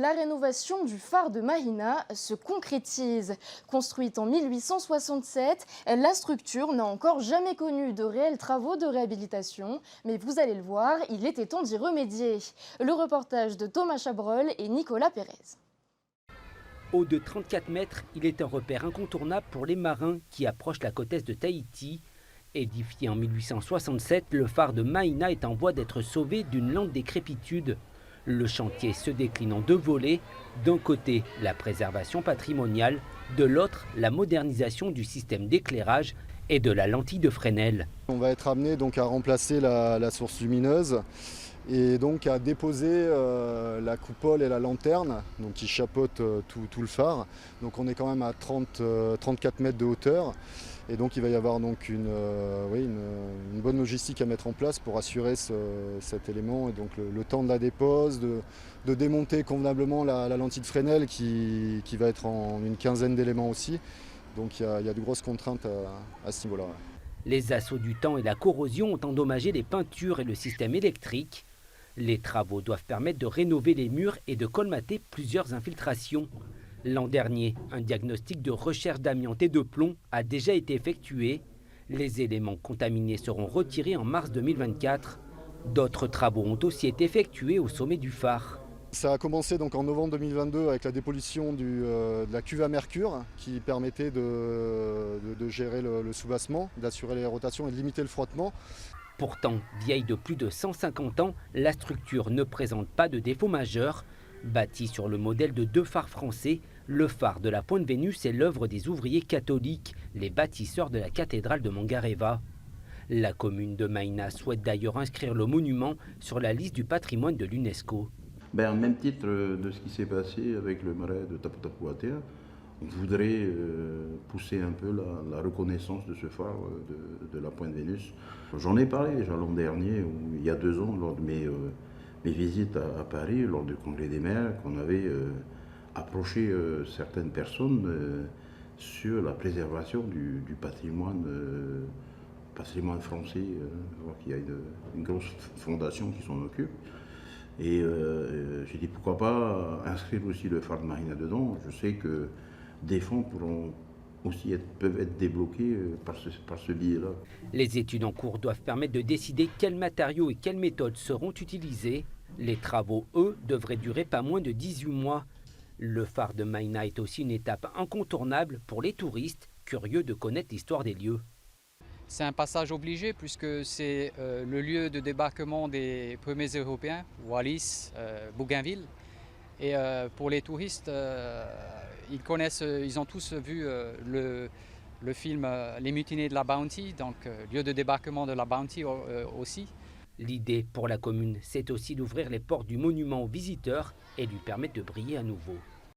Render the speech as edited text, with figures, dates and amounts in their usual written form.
La rénovation du phare de Mahina se concrétise. Construite en 1867, la structure n'a encore jamais connu de réels travaux de réhabilitation, mais vous allez le voir, il était temps d'y remédier. Le reportage de Thomas Chabrol et Nicolas Pérez. Haut de 34 mètres, il est un repère incontournable pour les marins qui approchent la côte est de Tahiti. Édifié en 1867, le phare de Mahina est en voie d'être sauvé d'une lente décrépitude. Le chantier se décline en deux volets. D'un côté, la préservation patrimoniale, de l'autre, la modernisation du système d'éclairage et de la lentille de Fresnel. On va être amené donc à remplacer la source lumineuse et donc à déposer la coupole et la lanterne donc qui chapeautent tout le phare. Donc on est quand même à 34 mètres de hauteur. Et donc il va y avoir donc une bonne logistique à mettre en place pour assurer cet élément. Et donc le temps de la dépose, de démonter convenablement la lentille de Fresnel qui va être en une quinzaine d'éléments aussi. Donc il y a de grosses contraintes à ce niveau-là. Les assauts du temps et la corrosion ont endommagé les peintures et le système électrique. Les travaux doivent permettre de rénover les murs et de colmater plusieurs infiltrations. L'an dernier, un diagnostic de recherche d'amiante et de plomb a déjà été effectué. Les éléments contaminés seront retirés en mars 2024. D'autres travaux ont aussi été effectués au sommet du phare. Ça a commencé donc en novembre 2022 avec la dépollution de la cuve à mercure qui permettait de gérer le soubassement, d'assurer les rotations et de limiter le frottement. Pourtant, vieille de plus de 150 ans, la structure ne présente pas de défaut majeur. Bâti sur le modèle de deux phares français, le phare de la Pointe Vénus est l'œuvre des ouvriers catholiques, les bâtisseurs de la cathédrale de Mangareva. La commune de Mahina souhaite d'ailleurs inscrire le monument sur la liste du patrimoine de l'UNESCO. En même titre de ce qui s'est passé avec le marais de Tapu Tapu Atea, on voudrait pousser un peu la reconnaissance de ce phare de la Pointe Vénus. J'en ai parlé déjà l'an dernier, ou il y a 2 ans, lors de mes visites à Paris, lors du congrès des maires, qu'on avait approché certaines personnes sur la préservation du patrimoine français. Je vois qu'il y a une grosse fondation qui s'en occupe. Et j'ai dit pourquoi pas inscrire aussi le phare de Mahina dedans. Je sais que des fonds peuvent être débloqués par ce biais-là. Les études en cours doivent permettre de décider quels matériaux et quelles méthodes seront utilisés. Les travaux, eux, devraient durer pas moins de 18 mois. Le phare de Mahina est aussi une étape incontournable pour les touristes curieux de connaître l'histoire des lieux. C'est un passage obligé puisque c'est le lieu de débarquement des premiers Européens, Wallis, Bougainville. Et pour les touristes, ils ont tous vu le film Les Mutinées de la Bounty, donc lieu de débarquement de la Bounty aussi. L'idée pour la commune, c'est aussi d'ouvrir les portes du monument aux visiteurs et lui permettre de briller à nouveau.